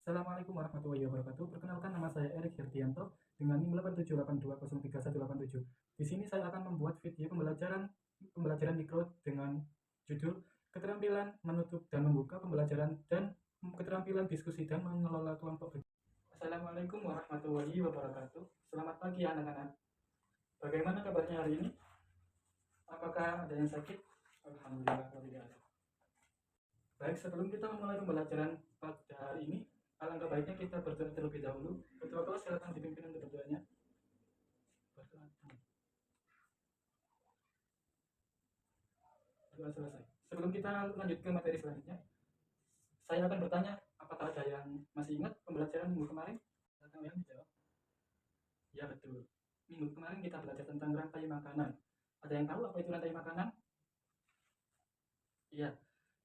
Assalamualaikum warahmatullahi wabarakatuh. Perkenalkan, nama saya Erik Hirdianto dengan NIM 878203187. Di sini saya akan membuat video pembelajaran mikro dengan judul keterampilan menutup dan membuka pembelajaran dan keterampilan diskusi dan mengelola kelompok. Assalamualaikum warahmatullahi wabarakatuh. Selamat pagi anak-anak. Bagaimana kabarnya hari ini? Apakah ada yang sakit? Alhamdulillah tidak ada. Baik, sebelum kita memulai pembelajaran pada hari ini, alangkah baiknya kita berdoa terlebih dahulu. Ketua kelas silakan dipimpin untuk berdoanya. Doa selesai. Sebelum kita lanjut ke materi selanjutnya, saya akan bertanya, apakah ada yang masih ingat pembelajaran minggu kemarin? Silakan yang dijawab. Ya, betul. Minggu kemarin kita belajar tentang rantai makanan. Ada yang tahu apa itu rantai makanan? Iya,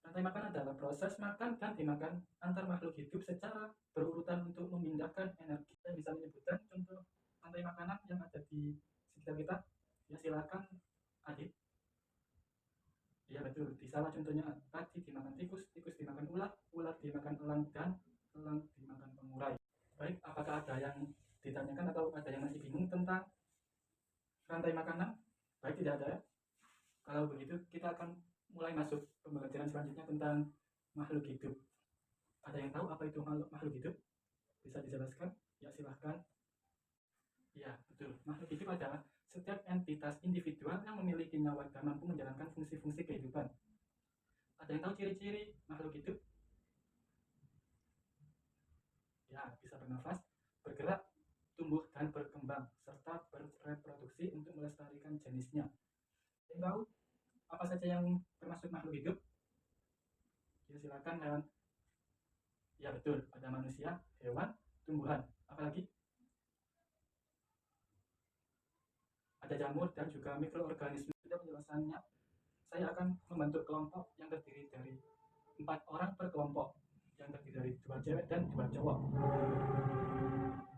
rantai makan adalah proses makan dan dimakan antar makhluk hidup secara berurutan untuk memindahkan energi. Saya bisa menyebutkan contoh rantai makanan yang ada di sekitar kita. Ya, silakan Adit. Ya, betul. Di sawah contohnya tadi dimakan tikus, tikus dimakan ular, ular dimakan elang, dan elang dimakan pengurai. Baik, apakah ada yang ditanyakan atau ada yang masih bingung tentang rantai makanan? Baik, tidak ada ya. Kalau begitu, kita akan mulai masuk pembelajaran selanjutnya tentang makhluk hidup. Ada yang tahu apa itu makhluk hidup? Bisa dijelaskan? Ya, silahkan. Ya, betul. Makhluk hidup adalah setiap entitas individual yang memiliki nyawa dan mampu menjalankan fungsi-fungsi kehidupan. Ada yang tahu ciri-ciri makhluk hidup? Ya, bisa bernafas, bergerak, tumbuh dan berkembang, serta bereproduksi untuk melestarikan jenisnya. Ada yang tahu apa saja yang termasuk makhluk hidup? Ya, silakan hewan. Ya, betul. Ada manusia, hewan, tumbuhan. Apalagi? Ada jamur dan juga mikroorganisme. Sudah penjelasannya, saya akan membentuk kelompok yang terdiri dari 4 orang per kelompok, yang terdiri dari 2 cewek dan 2 cowok.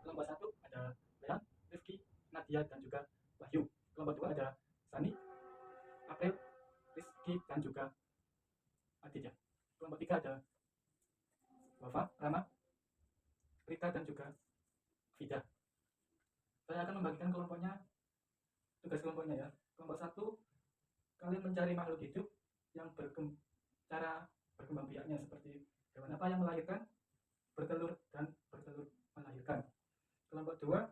Kelompok 1 ada Leon, Rifki, Nadia dan juga Wahyu. Kelompok 2 ada Sani, April, Rizky dan juga Aditya. Kelompok 3 ada Wafa, Rama, Rika dan juga Vida. Saya akan membagikan tugas kelompoknya ya. Kelompok 1, kalian mencari makhluk hidup yang cara berkembang biaknya seperti hewan apa yang melahirkan, bertelur, dan bertelur melahirkan. Kelompok 2,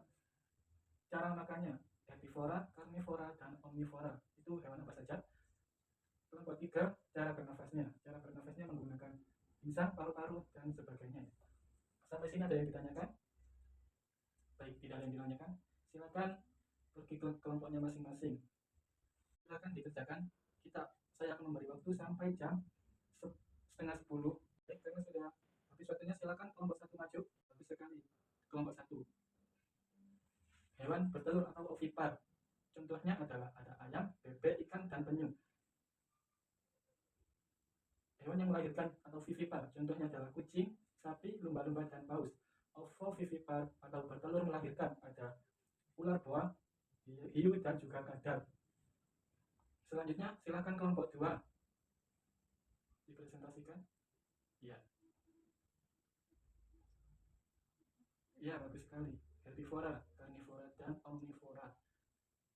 cara makannya, herbivora, karnivora, dan omnivora. Itu hewan apa saja. Kelompok 3, cara bernafasnya. Cara bernafasnya menggunakan insang, paru-paru, dan sebagainya. Sampai sini ada yang ditanyakan? Baik, tidak ada yang ditanyakan. Silakan pergi ke kelompoknya masing-masing. Silakan dikerjakan. Saya akan memberi waktu sampai jam setengah 10. Karena sudah habis waktunya, silakan kelompok 1 maju. Bagus sekali. Kelompok 1. Hewan bertelur atau ovipar. Contohnya adalah ada ayam, bebek, ikan, dan penyu. Hewan yang melahirkan atau vivipar, contohnya adalah kucing, sapi, lumba-lumba, dan paus. Ovovivipar atau bertelur melahirkan ada ular boa, hiu, dan juga kadal. Selanjutnya, silakan kelompok 2 dipresentasikan. Ya. Ya, bagus sekali. Herbivora, karnivora, dan omnivora.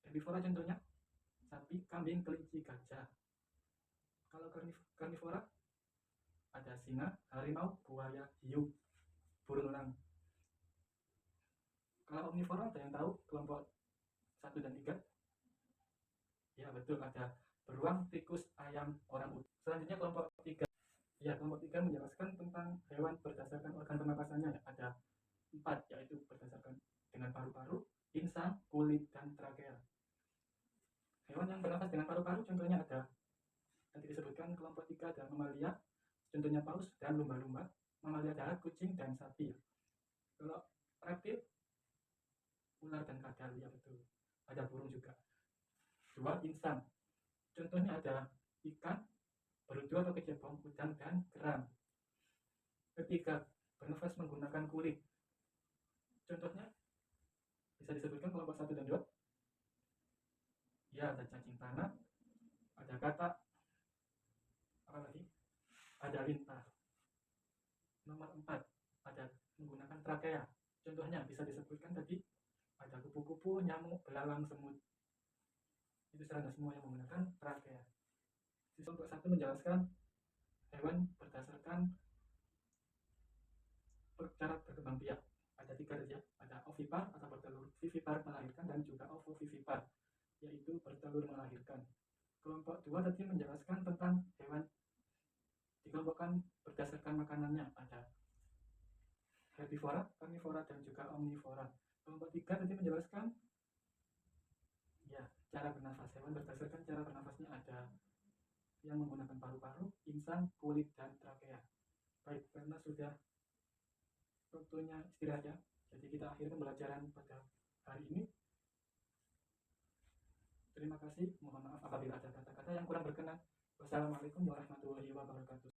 Herbivora contohnya sapi, kambing, kelinci, gajah. Kalau karnivora ada singa, harimau, buaya, hiu, burung elang. Kalau omnivora ada yang tahu kelompok 1 dan 3? Ya, betul, ada beruang, tikus, ayam, orang utan. Selanjutnya kelompok 3. Ya, kelompok 3 menjelaskan tentang hewan berdasarkan organ pernapasannya. Ada 4, yaitu berdasarkan dengan paru-paru, insang, kulit, dan trakea. Hewan yang bernapas dengan paru-paru contohnya ada nanti disebutkan. Kelompok 3 ada mamalia, contohnya paus dan lumba-lumba, mamalia darat, kucing, dan sapi. Kalau reptil, ular dan kadal. Ya, betul. Ada burung juga. 2, insang, contohnya ada ikan, berudu atau kecebong, udang, dan kerang. Ketiga, bernafas menggunakan kulit, contohnya bisa disebutkan kelompok 1 dan 2. Ya, ada cacing tanah, ada katak, apa lagi? Ada lintah. Nomor 4, ada trakea. Contohnya bisa disebutkan tadi ada kupu-kupu, nyamuk, belalang, semut. Itu serangga semua yang menggunakan trakea. Sisa untuk satu menjelaskan hewan berdasarkan cara berkembang biak. Ada tiga saja, ada ovipar atau bertelur, vivipar melahirkan, dan juga ovovivipar, yaitu bertelur melahirkan. Kelompok dua tadi menjelaskan tentang hewan dikelompokkan berdasarkan makanannya, ada herbivora, karnivora, dan juga omnivora. Kelompok tiga tadi menjelaskan ya cara bernafas hewan berdasarkan cara bernafasnya, ada yang menggunakan paru-paru, insang, kulit, dan trakea. Baik, karena sudah waktunya istirahat ya, jadi kita akhiri pembelajaran pada hari ini. Terima kasih, mohon maaf apabila ada kata-kata yang kurang berkenan. Wassalamualaikum warahmatullahi wabarakatuh.